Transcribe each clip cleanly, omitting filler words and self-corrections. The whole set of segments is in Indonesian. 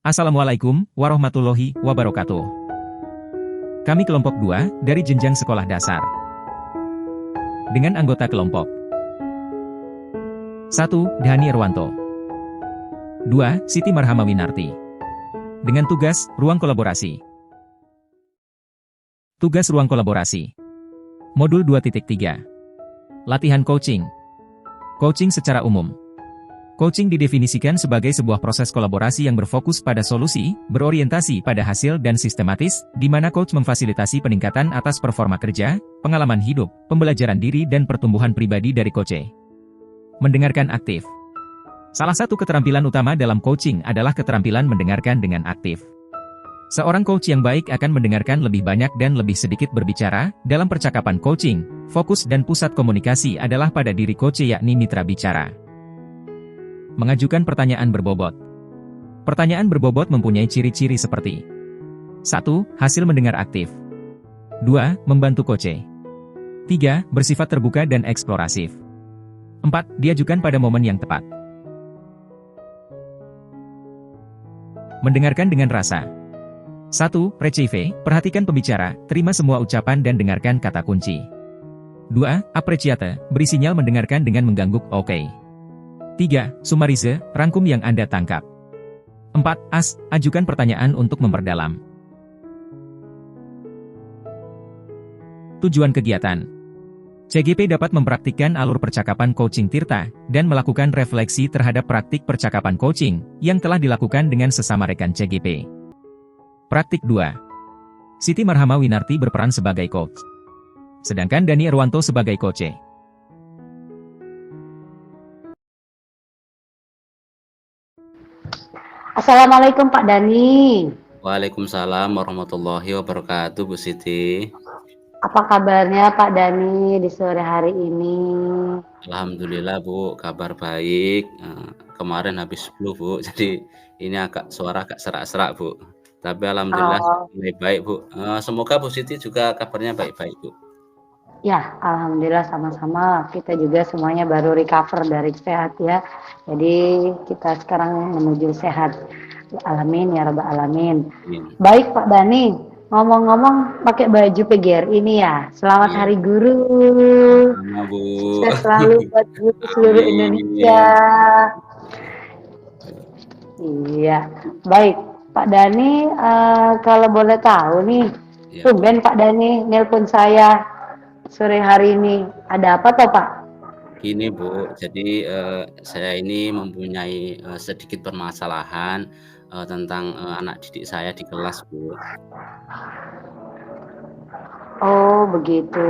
Assalamualaikum warahmatullahi wabarakatuh. Kami kelompok 2 dari jenjang sekolah dasar. Dengan anggota kelompok 1. Dhani Irwanto 2. Siti Marhama Winarti. Dengan tugas, ruang kolaborasi. Tugas ruang kolaborasi. Modul 2.3. Latihan coaching. Coaching secara umum. Coaching didefinisikan sebagai sebuah proses kolaborasi yang berfokus pada solusi, berorientasi pada hasil dan sistematis, di mana coach memfasilitasi peningkatan atas performa kerja, pengalaman hidup, pembelajaran diri dan pertumbuhan pribadi dari coach. Mendengarkan aktif. Salah satu keterampilan utama dalam coaching adalah keterampilan mendengarkan dengan aktif. Seorang coach yang baik akan mendengarkan lebih banyak dan lebih sedikit berbicara. Dalam percakapan coaching, fokus dan pusat komunikasi adalah pada diri coach yakni mitra bicara. Mengajukan pertanyaan berbobot. Pertanyaan berbobot mempunyai ciri-ciri seperti 1. Hasil mendengar aktif 2. Membantu coach 3. Bersifat terbuka dan eksplorasif 4. Diajukan pada momen yang tepat. Mendengarkan dengan rasa. 1. Receive, perhatikan pembicara, terima semua ucapan dan dengarkan kata kunci. 2. Appreciate, beri sinyal mendengarkan dengan mengangguk oke. 3. Summarize, rangkum yang Anda tangkap. 4. Ajukan pertanyaan untuk memperdalam. Tujuan kegiatan. CGP dapat mempraktikkan alur percakapan coaching Tirta, dan melakukan refleksi terhadap praktik percakapan coaching, yang telah dilakukan dengan sesama rekan CGP. Praktik 2. Siti Marhama Winarti berperan sebagai coach. Sedangkan Dhani Irwanto sebagai coach. Assalamualaikum Pak Dhani. Waalaikumsalam warahmatullahi wabarakatuh, Bu Siti. Apa kabarnya Pak Dhani di sore hari ini? Alhamdulillah Bu, kabar baik. Kemarin habis flu Bu, jadi ini suara agak serak-serak Bu. Tapi alhamdulillah Oh, lebih baik Bu. Semoga Bu Siti juga kabarnya baik-baik Bu. ya, alhamdulillah sama-sama. Kita juga semuanya baru recover dari sehat ya. Jadi kita sekarang menuju sehat. Alamin ya rabbal alamin. Amin. Baik Pak Dhani, ngomong-ngomong pakai baju PGRI ini ya. Selamat Iya, Hari Guru. sama Bu. Sukses selalu buat guru seluruh Indonesia. Amin. Iya, baik. Pak Dhani, kalau boleh tahu nih, Ya, tumben Pak Dhani nelpon saya sore hari ini. Ada apa toh Pak? gini Bu, jadi saya ini mempunyai sedikit permasalahan tentang anak didik saya di kelas Bu. Oh begitu.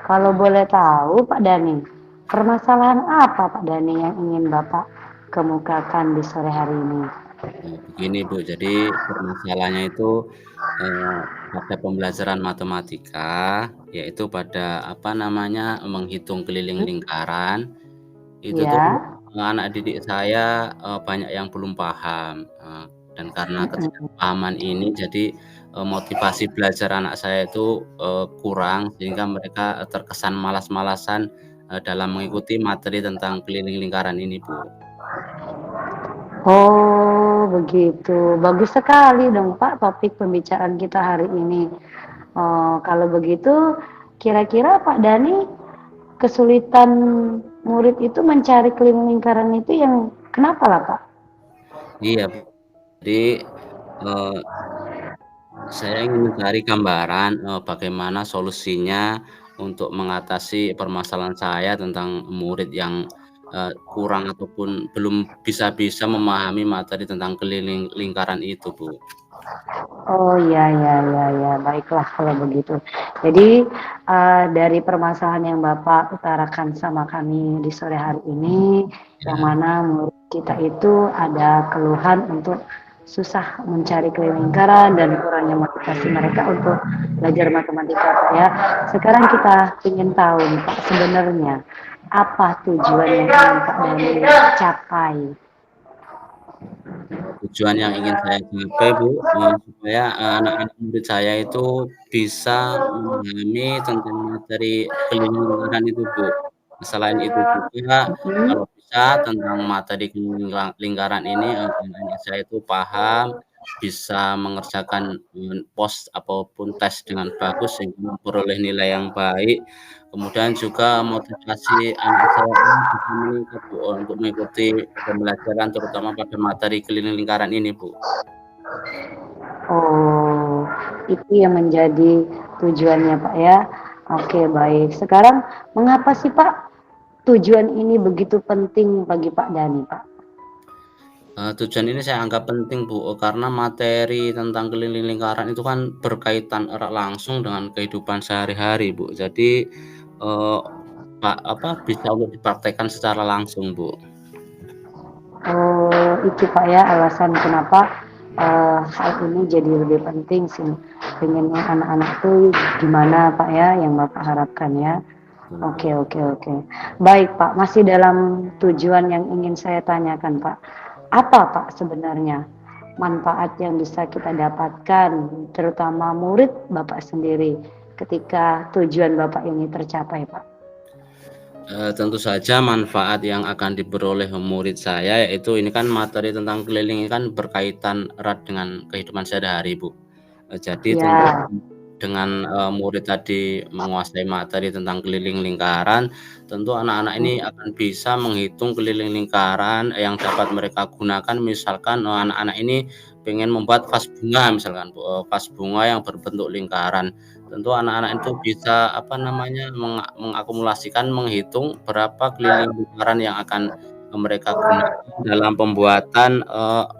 Kalau boleh tahu Pak Dhani, permasalahan apa Pak Dhani yang ingin Bapak kemukakan di sore hari ini? Begini Bu, jadi permasalahannya itu pada pembelajaran matematika, yaitu pada apa namanya menghitung keliling lingkaran. Itu tuh Ya, anak didik saya banyak yang belum paham, dan karena ketidakpahaman ini jadi motivasi belajar anak saya itu kurang sehingga mereka terkesan malas-malasan dalam mengikuti materi tentang keliling lingkaran ini Bu. oh begitu. Bagus sekali dong Pak topik pembicaraan kita hari ini. Oh, kalau begitu, kira-kira Pak Dhani kesulitan murid itu mencari keliling lingkaran itu yang kenapa lah Pak? Iya Bu, jadi eee saya ingin mencari gambaran, bagaimana solusinya untuk mengatasi permasalahan saya tentang murid yang kurang ataupun belum bisa memahami materi tentang keliling lingkaran itu, Bu. Oh ya ya ya ya, baiklah kalau begitu. Jadi dari permasalahan yang Bapak utarakan sama kami di sore hari ini, yang Ya, mana murid kita itu ada keluhan untuk susah mencari keliling lingkaran dan kurangnya motivasi mereka untuk belajar matematika, Pak ya. Sekarang kita ingin tahu nih, Pak, sebenarnya apa tujuan yang ingin Pak Dhani capai? tujuan yang ingin saya capai, Bu, supaya anak-anak murid saya itu bisa memahami tentang materi keliling lingkaran itu, Bu. Selain itu juga, Hmm? kalau bisa tentang materi lingkaran ini, anak saya itu paham, bisa mengerjakan, pos ataupun tes dengan bagus sehingga memperoleh nilai yang baik. Kemudian juga motivasi anak saya ini bisa meningkat, Bu, untuk mengikuti pembelajaran terutama pada materi keliling lingkaran ini, Bu. Oh, itu yang menjadi tujuannya, Pak, ya. Oke, baik. Sekarang mengapa sih, Pak, tujuan ini begitu penting bagi Pak Dani, Pak? Tujuan ini saya anggap penting, Bu, karena materi tentang keliling lingkaran itu kan berkaitan erat langsung dengan kehidupan sehari-hari, Bu. Jadi, eee, bisa untuk dipraktekkan secara langsung, Bu. Oh, itu, Pak, ya, alasan kenapa, hal ini jadi lebih penting sih. Pengennya anak-anak tuh gimana, Pak, ya, yang Bapak harapkan, ya. Oke, oke, oke. Baik, Pak, masih dalam tujuan yang ingin saya tanyakan, Pak. Apa, Pak, sebenarnya manfaat yang bisa kita dapatkan, terutama murid Bapak sendiri, ketika tujuan Bapak ini tercapai, Pak? Tentu saja manfaat yang akan diperoleh murid saya yaitu ini kan materi tentang keliling ini kan berkaitan erat dengan kehidupan sehari-hari, Bu. Jadi tentu Ya, dengan, murid tadi menguasai materi tentang keliling lingkaran, tentu anak-anak ini mhm, akan bisa menghitung keliling lingkaran yang dapat mereka gunakan misalkan, anak-anak ini pengen membuat vas bunga misalkan, Bu, vas bunga yang berbentuk lingkaran. Tentu anak-anak itu bisa, mengakumulasikan, menghitung berapa keliling lingkaran yang akan, mereka gunakan dalam pembuatan,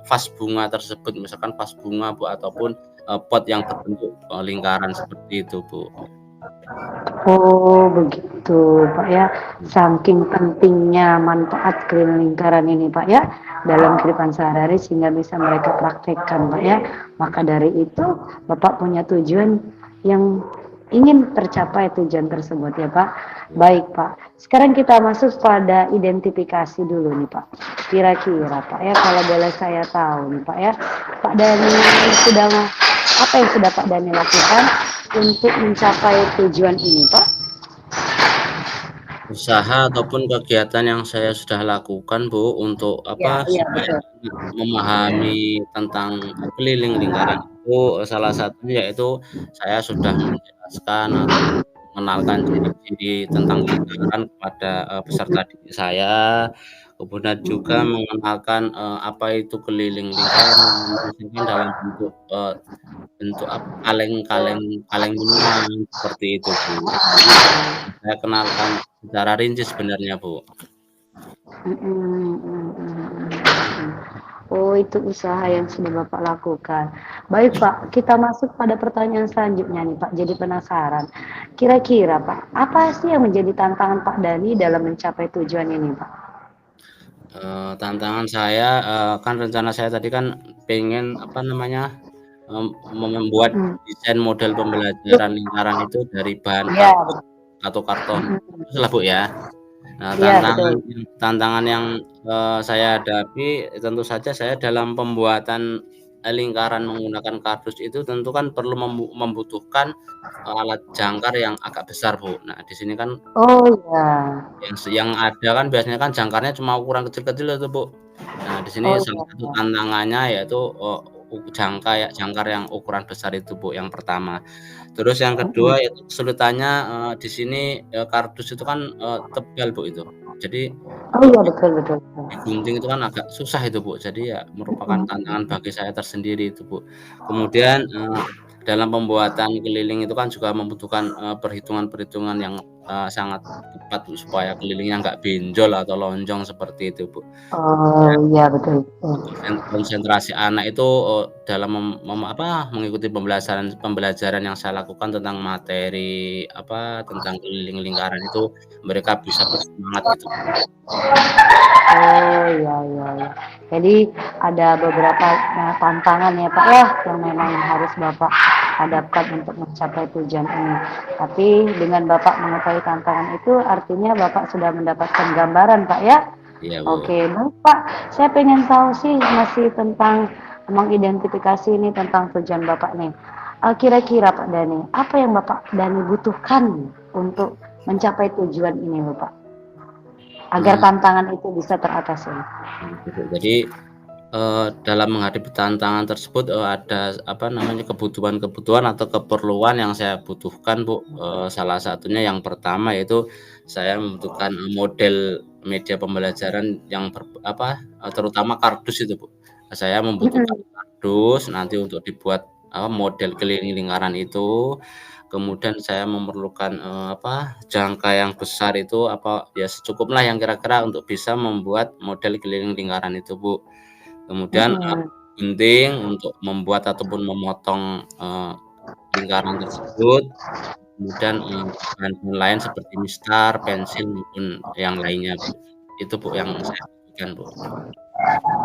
vas bunga tersebut. Misalkan vas bunga, Bu, ataupun, pot yang berbentuk, lingkaran seperti itu, Bu. oh begitu, Pak, ya. Saking pentingnya manfaat keliling lingkaran ini, Pak, ya, dalam kehidupan sehari-hari sehingga bisa mereka praktekkan, Pak, ya. Maka dari itu Bapak punya tujuan yang ingin tercapai tujuan tersebut, ya, Pak. Baik, Pak. Sekarang kita masuk pada identifikasi dulu nih, Pak. Kira-kira, Pak, ya, kalau boleh saya tahu nih, Pak, ya, Pak Dani sudah apa yang sudah Pak Dani lakukan untuk mencapai tujuan ini, Pak? Usaha ataupun kegiatan yang saya sudah lakukan, Bu, untuk Iya, iya, supaya betul. memahami tentang keliling lingkaran itu, salah satunya yaitu saya sudah menjelaskan atau mengenalkan ciri-ciri tentang lingkaran kepada, peserta didik saya, kemudian juga Mhm. mengenalkan, apa itu keliling lingkaran, misalkan dalam bentuk, bentuk kaleng-kaleng kaleng minuman, seperti itu, Bu. Jadi saya kenalkan secara rinci sebenarnya, Bu. Mhm, mhm, mhm, mhm. Oh, itu usaha yang sudah Bapak lakukan. Baik, Pak, kita masuk pada pertanyaan selanjutnya nih, Pak. Jadi penasaran. Kira-kira, Pak, apa sih yang menjadi tantangan Pak Dani dalam mencapai tujuan ini, Pak? Tantangan saya, kan rencana saya tadi kan pengen, membuat Mhm. desain model pembelajaran lingkaran itu dari bahan Iya, kardus betul. atau karton. Mhm. Teruslah, Bu, ya. Nah, Iya, betul. tantangan yang, saya hadapi tentu saja saya dalam pembuatan, lingkaran menggunakan kardus itu tentu kan perlu membutuhkan, alat jangkar yang agak besar, Bu. Nah, di sini kan Oh, iya. yang ada kan biasanya kan jangkarnya cuma ukuran kecil-kecil itu, Bu. Nah, di sini Oh, salah iya, satu iya. tantangannya yaitu, jangkar yang ukuran besar itu, Bu, yang pertama. Terus yang Mhm. kedua yaitu kesulitannya, di sini, kardus itu kan, tebal, Bu, itu. Jadi, Oh, iya, betul, betul, betul. digunting itu kan agak susah itu, Bu. Jadi ya merupakan Mhm, tantangan mhm. bagi saya tersendiri itu, Bu. Kemudian, dalam pembuatan keliling itu kan juga membutuhkan, perhitungan-perhitungan yang, sangat tepat, Bu, supaya kelilingnya nggak benjol atau lonjong seperti itu, Bu. Oh, iya, betul, betul. Konsentrasi anak itu, dalam mengikuti pembelajaran pembelajaran yang saya lakukan tentang materi, tentang keliling lingkaran itu mereka bisa bersemangat gitu. Oh, iya, iya, iya. Jadi ada beberapa, tantangan ya, Pak, ya, yang memang harus Bapak hadapkan untuk mencapai tujuan ini. Tapi dengan Bapak mengetahui tantangan itu artinya Bapak sudah mendapatkan gambaran, Pak, ya? Iya, Bu. Oke, baik, Pak. Saya pengen tahu sih masih tentang mengidentifikasi ini tentang tujuan Bapak nih. Kira-kira Pak Dani, apa yang Bapak Dani butuhkan untuk mencapai tujuan ini, Bapak? agar Nah, tantangan itu bisa teratasi? gitu, Bu. Jadi, dalam menghadapi tantangan tersebut, ada apa namanya, kebutuhan-kebutuhan atau keperluan yang saya butuhkan, Bu. Salah satunya yang pertama yaitu saya membutuhkan model media pembelajaran yang terutama kardus itu, Bu. Saya membutuhkan Mhm, kardus nanti untuk dibuat model keliling lingkaran itu. Kemudian saya memerlukan, jangka yang besar itu ya secukupnya yang kira-kira untuk bisa membuat model keliling lingkaran itu, Bu. Kemudian, mhm. gunting untuk membuat ataupun memotong, lingkaran tersebut, kemudian, bahan-bahan lain seperti mistar, pensil, maupun yang lainnya, Bu. Itu, Bu, yang saya butuhkan, Bu.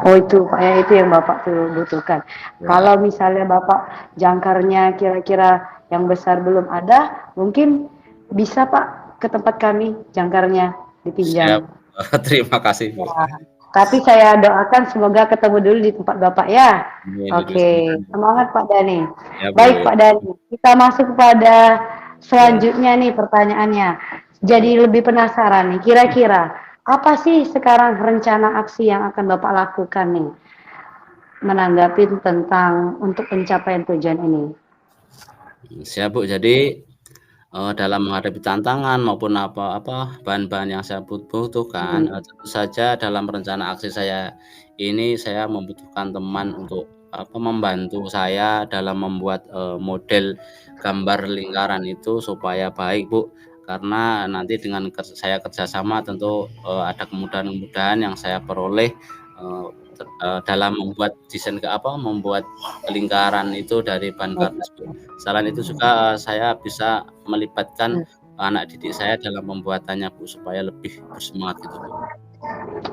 Oh itu Pak ya, itu yang Bapak tuh butuhkan. Ya, Kalau misalnya Bapak jangkarnya kira-kira yang besar belum ada, mungkin bisa Pak ke tempat kami jangkarnya siap. dipinjam. Terima kasih, Bu. Ya. Tapi saya doakan semoga ketemu dulu di tempat Bapak ya. Amin, Oke, sama-sama, Bu. semangat Pak Dani. Ya, Baik Bu. Pak Dani, kita masuk kepada Ya. selanjutnya nih pertanyaannya. Jadi lebih penasaran nih, kira-kira apa sih sekarang rencana aksi yang akan Bapak lakukan nih menanggapi tentang untuk pencapaian tujuan ini? Siap, Bu. Jadi, dalam menghadapi tantangan maupun bahan-bahan yang saya butuhkan, Hmm. tentu saja dalam rencana aksi saya ini saya membutuhkan teman untuk membantu saya dalam membuat, model gambar lingkaran itu supaya baik, Bu. Karena nanti dengan saya kerjasama tentu, ada kemudahan-kemudahan yang saya peroleh, eee, dalam membuat membuat lingkaran itu dari bahan kardus, Bu. Selain itu juga, saya bisa melibatkan anak didik saya dalam pembuatannya, Bu, supaya lebih bersemangat gitu, Bu.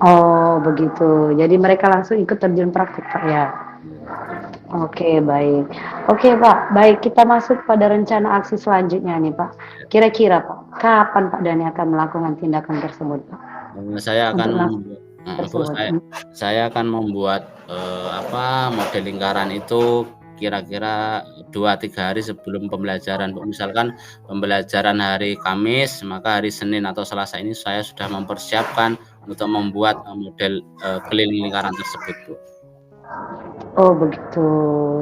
Oh begitu, jadi mereka langsung ikut terjun praktik Pak ya? Iya, betul. Oke, baik. Oke, Pak. Baik, kita masuk pada rencana aksi selanjutnya nih, Pak. Kira-kira, Pak, kapan Pak Dani akan melakukan tindakan tersebut, Pak? Saya akan Untuk langsung membuat Bu, tersebut. saya akan membuat, model lingkaran itu kira-kira 2, 3 hari sebelum pembelajaran, Bu. Misalkan pembelajaran hari Kamis, maka hari Senin atau Selasa ini saya sudah mempersiapkan untuk membuat, model, keliling lingkaran tersebut, Bu. Oh, begitu.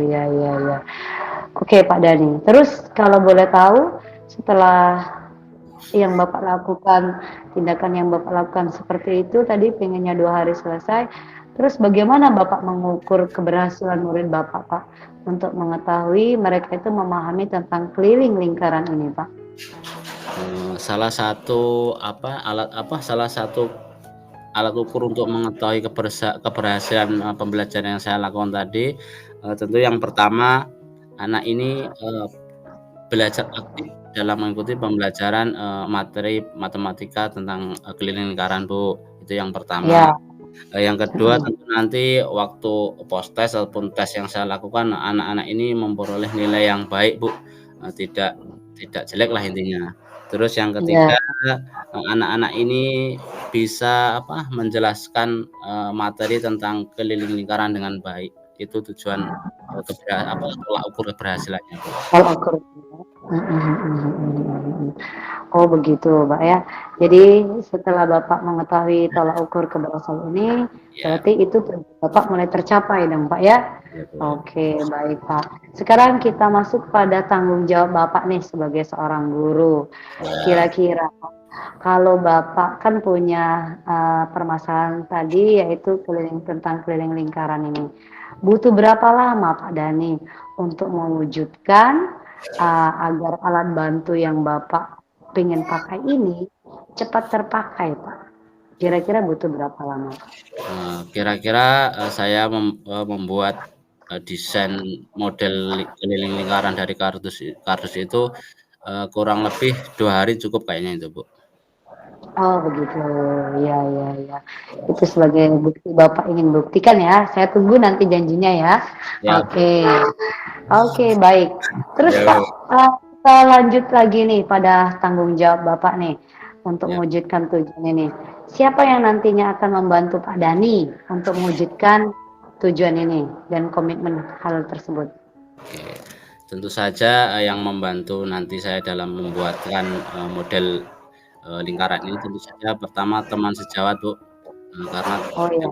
Ya, ya, ya. Oke, Pak Dani. Terus kalau boleh tahu, setelah yang Bapak lakukan, tindakan yang Bapak lakukan seperti itu tadi pengennya 2 hari selesai. Terus bagaimana Bapak mengukur keberhasilan murid Bapak, Pak, untuk mengetahui mereka itu memahami tentang keliling lingkaran ini, Pak? Salah satu salah satu alat ukur untuk mengetahui keberhasilan, pembelajaran yang saya lakukan tadi, tentu yang pertama anak ini, belajar aktif dalam mengikuti pembelajaran, materi matematika tentang, keliling lingkaran, Bu, itu yang pertama. Ya, Yang kedua mhm. tentu nanti waktu pos-tes ataupun tes yang saya lakukan, anak-anak ini memperoleh nilai yang baik, Bu, tidak tidak jelek lah intinya. Terus yang Iya, ketiga, anak-anak ini bisa menjelaskan, materi tentang keliling lingkaran dengan baik. Itu tujuan, tolak ukur keberhasilannya, Bu. kalau ukur mhm, mhm, mhm, mhm. Oh begitu, Mbak, ya. Jadi setelah Bapak mengetahui tolak ukur keberhasilan ini, Ya, berarti itu Bapak mulai tercapai dong, Pak, ya? betul. Oke, baik, Pak. Sekarang kita masuk pada tanggung jawab Bapak nih sebagai seorang guru. Ya, Kira-kira kalau Bapak kan punya, permasalahan tadi yaitu tentang keliling lingkaran ini. Butuh berapa lama Pak Dani untuk mewujudkan, agar alat bantu yang Bapak pengen pakai ini cepat terpakai, Pak? Kira-kira butuh berapa lama, Pak? kira-kira, saya membuat, desain model keliling lingkaran dari kardus kardus itu, kurang lebih 2 hari cukup kayaknya itu, Bu. Oh begitu, ya, ya, ya. Itu sebagai bukti Bapak ingin buktikan ya. Saya tunggu nanti janjinya ya. Ya, Bu. Oke, oke baik. Terus Ya, Pak, Bu. kita lanjut lagi nih pada tanggung jawab Bapak nih untuk Ya, mewujudkan tujuan ini. Siapa yang nantinya akan membantu Pak Dani untuk mewujudkan tujuan ini dan komitmen hal tersebut? oke. Tentu saja, yang membantu nanti saya dalam membuatkan, model lingkaran ini tentu saja pertama teman sejawat, Bu, karena Oh ya.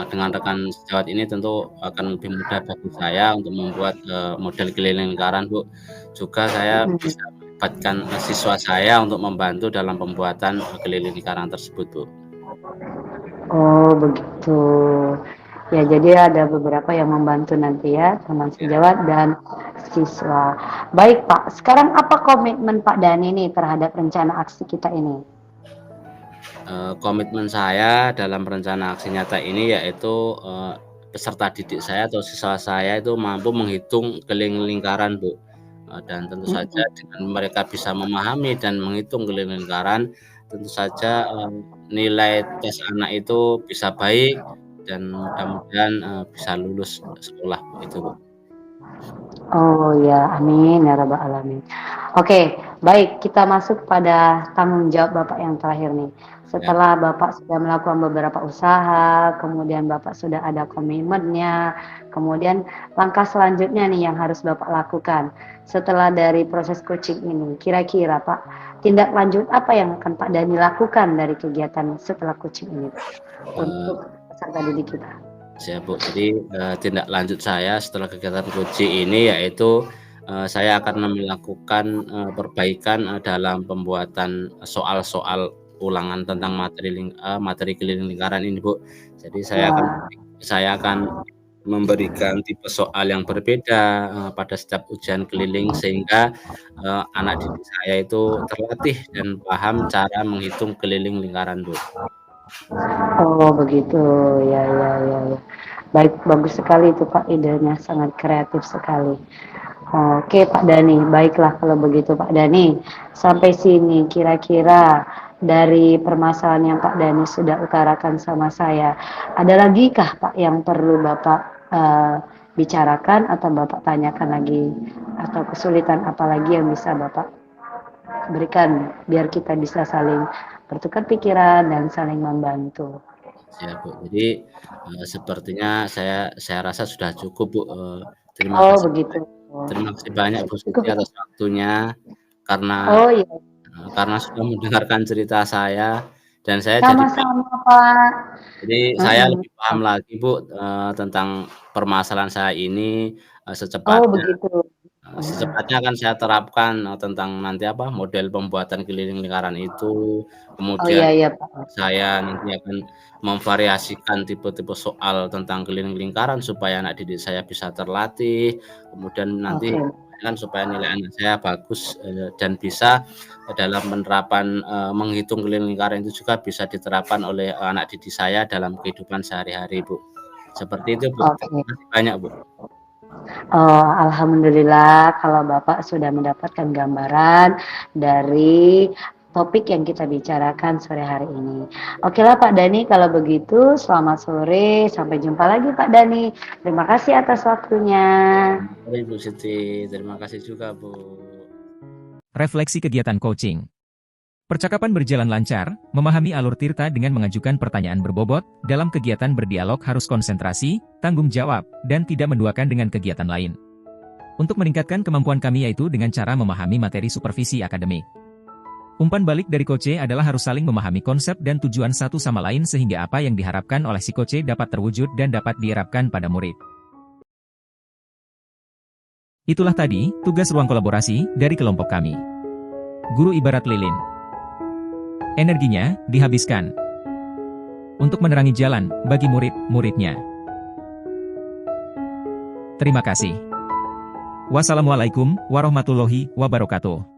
dengan rekan sejawat ini tentu akan lebih mudah bagi saya untuk membuat, model keliling lingkaran, Bu. Juga saya Mhm. bisa melibatkan, siswa saya untuk membantu dalam pembuatan, keliling lingkaran tersebut, Bu. Oh begitu. Ya jadi ada beberapa yang membantu nanti ya, teman Ya. sejawat dan siswa. Baik Pak, sekarang apa komitmen Pak Dani nih terhadap rencana aksi kita ini? Komitmen saya dalam rencana aksi nyata ini yaitu, peserta didik saya atau siswa saya itu mampu menghitung keliling lingkaran, Bu, dan tentu saja Mhm. dengan mereka bisa memahami dan menghitung keliling lingkaran, tentu saja, nilai tes anak itu bisa baik dan mudah-mudahan, bisa lulus sekolah, Bu, itu, Bu. Oh ya, amin ya rabbal alamin. Oke, baik kita masuk pada tanggung jawab Bapak yang terakhir nih. Ya, Setelah Bapak sudah melakukan beberapa usaha, kemudian Bapak sudah ada komitmennya, kemudian langkah selanjutnya nih yang harus Bapak lakukan setelah dari proses coaching ini. Kira-kira Pak, tindak lanjut apa yang akan Pak Dani lakukan dari kegiatan setelah coaching ini eee untuk peserta didik kita? Siap, Bu. Jadi, tindak lanjut saya setelah kegiatan coaching ini yaitu, saya akan melakukan, perbaikan, dalam pembuatan soal-soal ulangan tentang materi keliling lingkaran ini, Bu. Jadi Wah, saya akan memberikan tipe soal yang berbeda, pada setiap ujian keliling sehingga, anak didik saya itu terlatih dan paham cara menghitung keliling lingkaran, Bu. oh begitu, ya ya ya ya. Baik, bagus sekali itu Pak, idenya sangat kreatif sekali. Oke Pak Dani, baiklah kalau begitu Pak Dani. Sampai sini kira-kira dari permasalahan yang Pak Dani sudah utarakan sama saya, ada lagi kah Pak yang perlu Bapak bicarakan atau Bapak tanyakan lagi atau kesulitan apa lagi yang bisa Bapak berikan biar kita bisa saling bertukar pikiran dan saling membantu. Siap, Bu. Jadi, sepertinya saya rasa sudah cukup, Bu, terima Oh kasih begitu. terima kasih banyak Bu Cukup Siti ya? atas waktunya, karena Oh iya, karena sudah mendengarkan cerita saya dan saya jadi sama-sama Pak. saya Mhm. lebih paham lagi Bu, tentang permasalahan saya ini, Oh secepatnya begitu. secepatnya akan saya terapkan, tentang nanti apa, model pembuatan keliling lingkaran itu, Oh kemudian iya iya Pak. saya nanti akan memvariasikan tipe-tipe soal tentang keliling lingkaran supaya anak didik saya bisa terlatih, kemudian nanti Oke. kan supaya nilai anak saya bagus, dan bisa dalam penerapan, menghitung keliling lingkaran itu juga bisa diterapkan oleh anak didik saya dalam kehidupan sehari-hari, Bu. Seperti itu, Bu. Oke. Terima kasih banyak, Bu. Oh, alhamdulillah kalau Bapak sudah mendapatkan gambaran dari topik yang kita bicarakan sore hari ini. Okelah Pak Dani, kalau begitu selamat sore, sampai jumpa lagi Pak Dani. Terima kasih atas waktunya. Mari Bu Siti, terima kasih juga, Bu. Refleksi kegiatan coaching. Percakapan berjalan lancar, memahami alur Tirta dengan mengajukan pertanyaan berbobot, dalam kegiatan berdialog harus konsentrasi, tanggung jawab, dan tidak menduakan dengan kegiatan lain. Untuk meningkatkan kemampuan kami yaitu dengan cara memahami materi supervisi akademik. Umpan balik dari coach adalah harus saling memahami konsep dan tujuan satu sama lain sehingga apa yang diharapkan oleh si coach dapat terwujud dan dapat dierapkan pada murid. Itulah tadi, tugas ruang kolaborasi dari kelompok kami. Guru ibarat lilin. Energinya dihabiskan untuk menerangi jalan bagi murid-muridnya. Terima kasih. Wassalamualaikum warahmatullahi wabarakatuh.